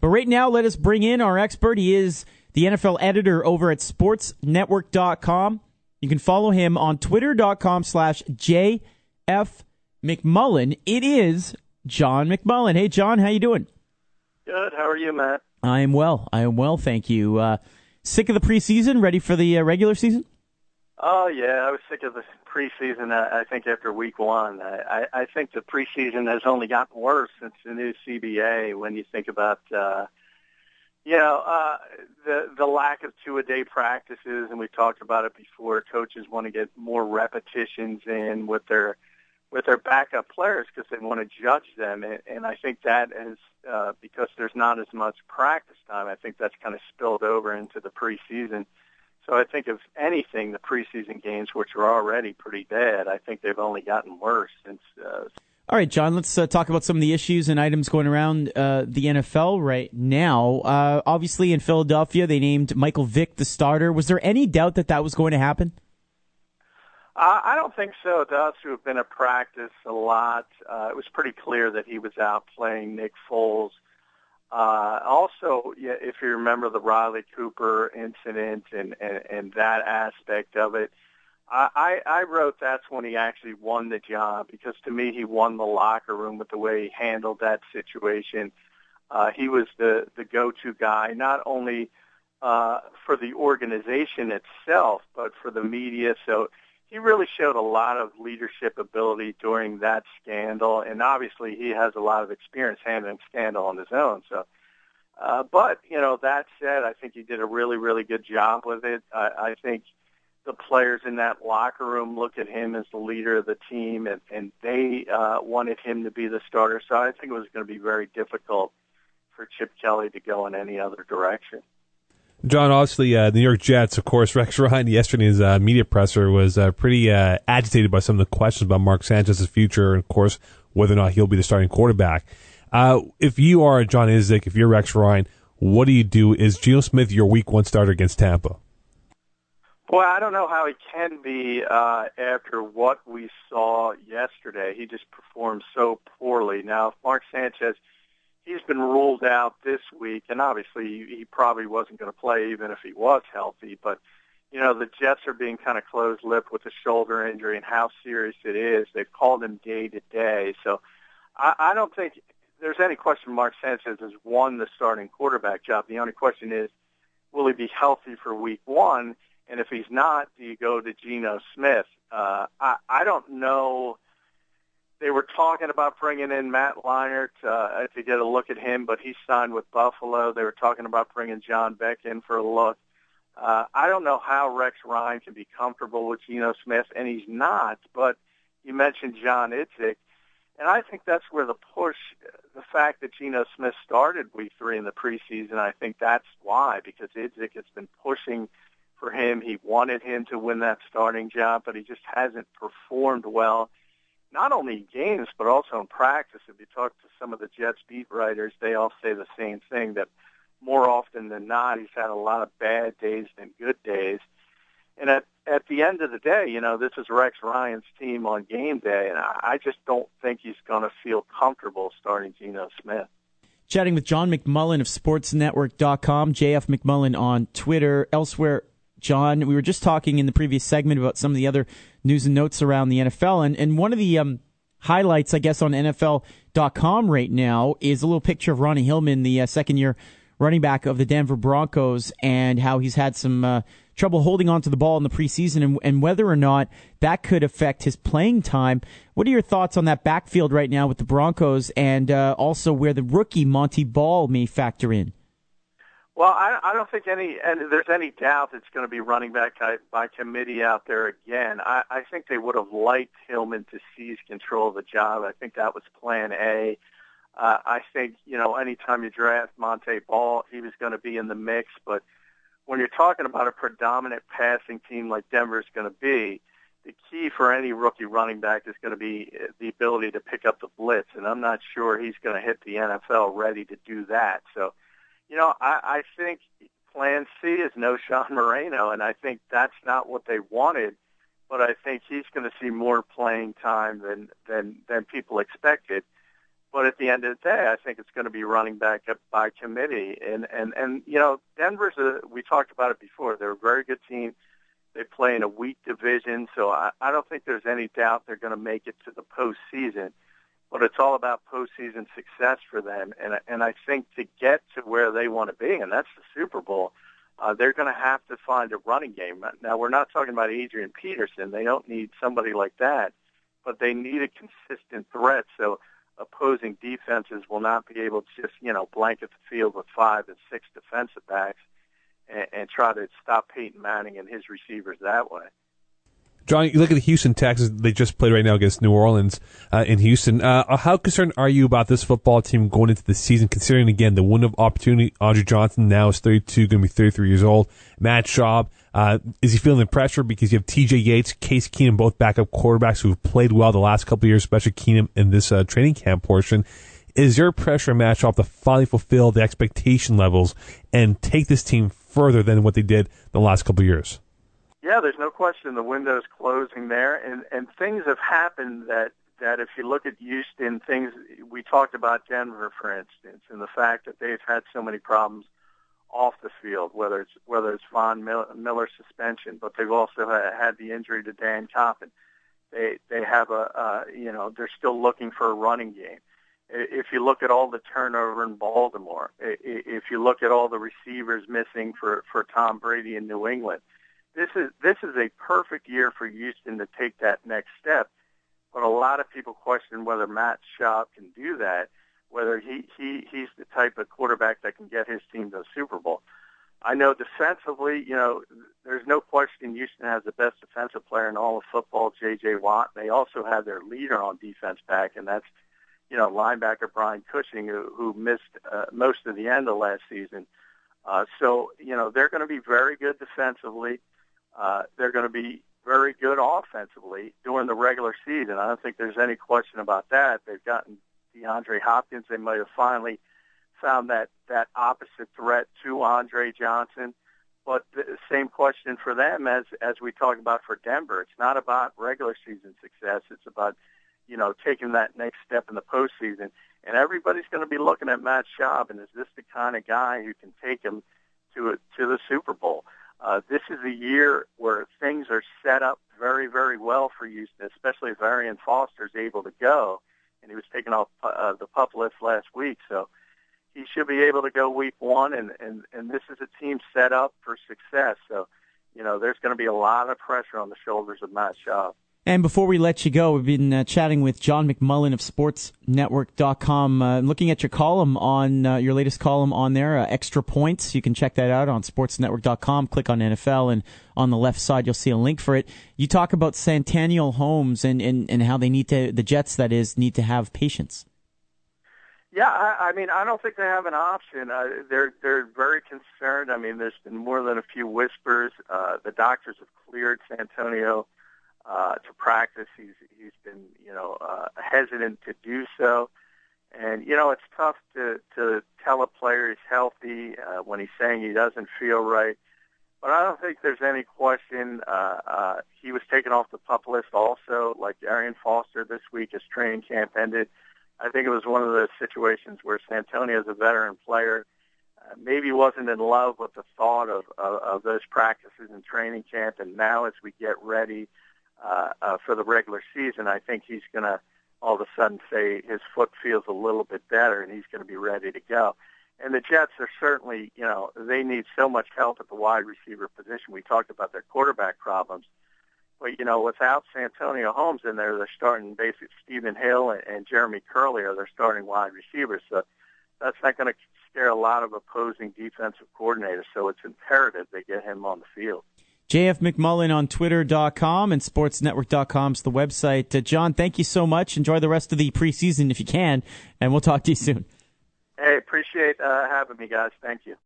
But right now, let us bring in our expert. He is the NFL editor over at sportsnetwork.com. You can follow him on twitter.com/JFMcMullen. It is John McMullen. Hey, John, how you doing? Good. How are you, Matt? I am well. Thank you. Sick of the preseason? Ready for the regular season? Oh, yeah. I was sick of the preseason, I think, after week one. I think the preseason has only gotten worse since the new CBA when you think about, the lack of two-a-day practices, and we talked about it before. Coaches want to get more repetitions in with their backup players because they want to judge them, and I think that is because there's not as much practice time. I think that's kind of spilled over into the preseason. So I think, if anything, the preseason games, which are already pretty bad, I think they've only gotten worse since. All right, John, let's talk about some of the issues and items going around the NFL right now. Obviously, in Philadelphia, they named Michael Vick the starter. Was there any doubt that was going to happen? I don't think so. To us, who have been at practice a lot, it was pretty clear that he was out playing Nick Foles. Also, if you remember the Riley Cooper incident and that aspect of it, I wrote that's when he actually won the job, because to me he won the locker room with the way he handled that situation. He was the go-to guy, not only for the organization itself, but for the media. So he really showed a lot of leadership ability during that scandal, and obviously he has a lot of experience handling scandal on his own. So, but that said, I think he did a really, really good job with it. I think the players in that locker room look at him as the leader of the team, and they wanted him to be the starter. So I think it was going to be very difficult for Chip Kelly to go in any other direction. John, obviously, the New York Jets, of course, Rex Ryan yesterday in his media presser was pretty agitated by some of the questions about Mark Sanchez's future and, of course, whether or not he'll be the starting quarterback. If you are John Idzik, if you're Rex Ryan, what do you do? Is Geno Smith your week one starter against Tampa? Boy, I don't know how he can be after what we saw yesterday. He just performed so poorly. Now, if Mark Sanchez, he's been ruled out this week, and obviously he probably wasn't going to play even if he was healthy. But, the Jets are being kind of closed-lipped with the shoulder injury and how serious it is. They've called him day to day. So I don't think there's any question Mark Sanchez has won the starting quarterback job. The only question is, will he be healthy for week one? And if he's not, do you go to Geno Smith? I don't know. They were talking about bringing in Matt Leinart to get a look at him, but he signed with Buffalo. They were talking about bringing John Beck in for a look. I don't know how Rex Ryan can be comfortable with Geno Smith, and he's not. But you mentioned John Idzik, and I think that's where the push, the fact that Geno Smith started week 3 in the preseason, I think that's why, because Idzik has been pushing for him. He wanted him to win that starting job, but he just hasn't performed well, not only in games, but also in practice. If you talk to some of the Jets beat writers, they all say the same thing, that more often than not, he's had a lot of bad days than good days. And at the end of the day, this is Rex Ryan's team on game day, and I just don't think he's going to feel comfortable starting Geno Smith. Chatting with John McMullen of sportsnetwork.com, JF McMullen on Twitter. Elsewhere, John, we were just talking in the previous segment about some of the other news and notes around the NFL, and one of the highlights, I guess, on NFL.com right now is a little picture of Ronnie Hillman, the second-year running back of the Denver Broncos, and how he's had some trouble holding on to the ball in the preseason, and whether or not that could affect his playing time. What are your thoughts on that backfield right now with the Broncos, and also where the rookie Monty Ball may factor in? Well, I don't think there's any doubt it's going to be running back by committee out there again. I think they would have liked Hillman to seize control of the job. I think that was plan A. I think, anytime you draft Monte Ball, he was going to be in the mix. But when you're talking about a predominant passing team like Denver is going to be, the key for any rookie running back is going to be the ability to pick up the blitz. And I'm not sure he's going to hit the NFL ready to do that. So, I think plan C is no Sean Moreno, and I think that's not what they wanted. But I think he's going to see more playing time than people expected. But at the end of the day, I think it's going to be running back up by committee. And Denver's, we talked about it before, they're a very good team. They play in a weak division, so I don't think there's any doubt they're going to make it to the postseason. But it's all about postseason success for them. And I think to get to where they want to be, and that's the Super Bowl, they're going to have to find a running game. Now, we're not talking about Adrian Peterson. They don't need somebody like that, but they need a consistent threat. So opposing defenses will not be able to just, blanket the field with 5 and 6 defensive backs and try to stop Peyton Manning and his receivers that way. John, you look at the Houston Texans. They just played right now against New Orleans in Houston. How concerned are you about this football team going into the season, considering, again, the window of opportunity? Andre Johnson now is 32, going to be 33 years old. Matt Schaub, is he feeling the pressure because you have T.J. Yates, Case Keenum, both backup quarterbacks who have played well the last couple of years, especially Keenum in this training camp portion? Is there pressure on Matt Schaub to finally fulfill the expectation levels and take this team further than what they did the last couple of years? Yeah, there's no question the window's closing there, and things have happened that if you look at Houston, things we talked about Denver, for instance, and the fact that they've had so many problems off the field, whether it's Von Miller's suspension, but they've also had the injury to Dan Coffin. They have they're still looking for a running game. If you look at all the turnover in Baltimore, if you look at all the receivers missing for Tom Brady in New England, this is a perfect year for Houston to take that next step. But a lot of people question whether Matt Schaub can do that, whether he's the type of quarterback that can get his team to the Super Bowl. I know defensively, there's no question Houston has the best defensive player in all of football, J.J. Watt. They also have their leader on defense back, and that's linebacker Brian Cushing, who missed most of the end of last season. So they're going to be very good defensively. They're going to be very good offensively during the regular season. I don't think there's any question about that. They've gotten DeAndre Hopkins. They might have finally found that opposite threat to Andre Johnson. But the same question for them as we talked about for Denver. It's not about regular season success. It's about, taking that next step in the postseason. And everybody's going to be looking at Matt Schaub, and is this the kind of guy who can take him to the Super Bowl? This is a year where things are set up very, very well for Houston, especially if Arian Foster is able to go. And he was taken off the PUP list last week, so he should be able to go week 1. And this is a team set up for success. So, there's going to be a lot of pressure on the shoulders of Matt Schaub. And before we let you go, we've been chatting with John McMullen of SportsNetwork.com, looking at your column on your latest column on there, Extra Points. You can check that out on SportsNetwork.com. Click on NFL, and on the left side you'll see a link for it. You talk about Centennial Homes and how they the Jets, that is, need to have patience. Yeah, I mean, I don't think they have an option. They're very concerned. I mean, there's been more than a few whispers. The doctors have cleared Santonio to practice. He's been, hesitant to do so. And, it's tough to tell a player he's healthy when he's saying he doesn't feel right. But I don't think there's any question. He was taken off the PUP list also, like Arian Foster this week as training camp ended. I think it was one of those situations where Santonio is a veteran player. Maybe wasn't in love with the thought of those practices in training camp. And now as we get ready for the regular season, I think he's going to all of a sudden say his foot feels a little bit better and he's going to be ready to go. And the Jets are certainly, they need so much help at the wide receiver position. We talked about their quarterback problems. But, without Santonio Holmes in there, they're starting basically Stephen Hill and Jeremy Curley are their starting wide receivers. So that's not going to scare a lot of opposing defensive coordinators. So it's imperative they get him on the field. JF McMullen on Twitter.com and SportsNetwork.com is the website. John, thank you so much. Enjoy the rest of the preseason if you can, and we'll talk to you soon. Hey, appreciate having me, guys. Thank you.